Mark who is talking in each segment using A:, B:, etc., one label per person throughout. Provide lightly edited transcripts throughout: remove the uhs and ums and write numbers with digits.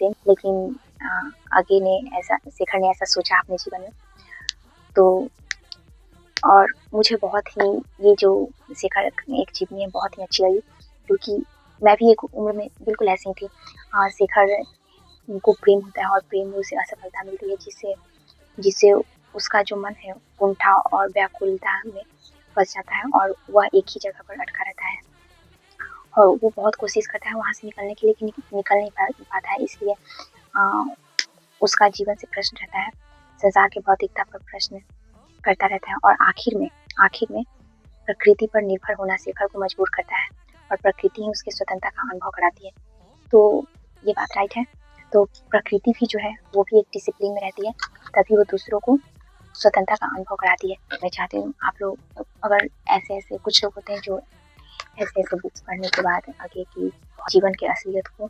A: थे, लेकिन आगे ने ऐसा शेखर ने ऐसा सोचा अपने जीवन में। तो और मुझे बहुत ही ये जो शेखर एक जीवनी है बहुत ही अच्छी लगी, क्योंकि मैं भी एक उम्र में बिल्कुल ऐसी ही थी। शेखर को प्रेम होता है और प्रेम में उसे असफलता मिलती है, जिससे जिससे उसका जो मन है कुंठा और व्याकुलता में फंस जाता है और वह एक ही जगह पर अटका रहता है। और वो बहुत कोशिश करता है वहाँ से निकलने की, लेकिन निकल नहीं पाता है। इसलिए उसका जीवन से प्रश्न रहता है, संसार की भौतिकता पर प्रश्न करता रहता है। और आखिर में प्रकृति पर निर्भर होना शेखर को मजबूर करता है, और प्रकृति ही उसकी स्वतंत्रता का अनुभव कराती है। तो ये बात राइट है। तो प्रकृति भी जो है वो भी एक डिसिप्लिन में रहती है, तभी वो दूसरों को स्वतंत्रता का अनुभव कराती है। मैं चाहती हूँ आप लोग, अगर ऐसे कुछ लोग होते हैं जो ऐसे बुक्स पढ़ने के बाद आगे की जीवन की असलियत को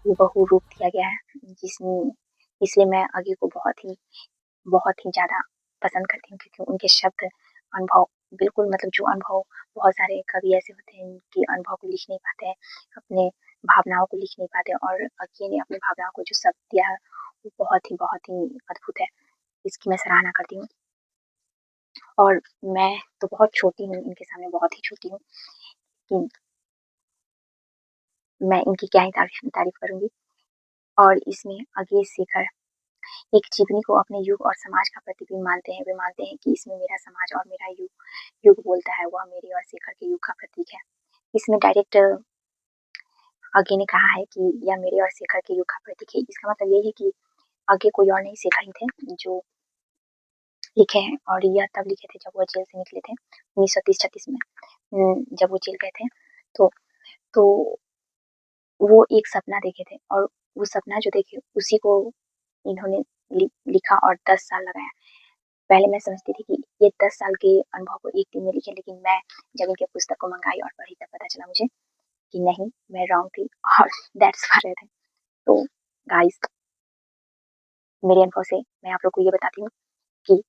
A: हूबहू रूप दिया गया है, जिसमें इसलिए मैं आगे को बहुत ही ज़्यादा पसंद करती हूँ, क्योंकि उनके शब्द अनुभव बिल्कुल, मतलब जो अनुभव, बहुत सारे कवि ऐसे होते हैं कि अनुभव को लिख नहीं पाते हैं, अपने भावनाओं को लिख नहीं पाते, और अक्की ने अपनी भावनाओं को जो शब्द दिया है वो बहुत ही अद्भुत है। इसकी मैं सराहना करती हूँ। और मैं तो बहुत छोटी हूँ, इनके सामने बहुत ही छोटी हूँ, कि मैं इनकी क्या ही तारीफ करूँगी। और इसमें आगे शेखर एक जीवनी को अपने युग और समाज का प्रतिबिंब मानते हैं। वे मानते हैं कि इसमें मेरा समाज और मेरा युग बोलता है, वह मेरे और शेखर के युग का प्रतीक है। इसमें डायरेक्ट आगे ने कहा है कि यह मेरे और शेखर के युग का प्रतीक है। इसका मतलब यही है कि आगे कोई और नहीं, शेखर ही थे जो लिखे हैं, और यह तब लिखे थे जब वो जेल से निकले थे 1930-36 में। जब वो जेल गए थे, तो तो वो एक सपना देखे थे, और वो सपना जो देखे उसी को इन्होंने लिखा और 10 साल लगाया। पहले मैं समझती थी कि ये 10 साल के अनुभव को एक दिन में लिखे, लेकिन मैं जब इनके पुस्तक को मंगाई और पढ़ी तब पता चला मुझे कि नहीं, मैं रॉन्ग थी, और दैट्स व्हाई थे। तो गाइस, मेरे अनुभव से मैं आप लोग को ये बताती हूँ कि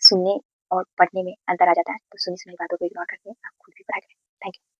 A: सुनने और पढ़ने में अंतर आ जाता है, तो सुनी-सुनाई बातों को इग्नोर करके आप खुद भी पढ़ा करें। Thank you.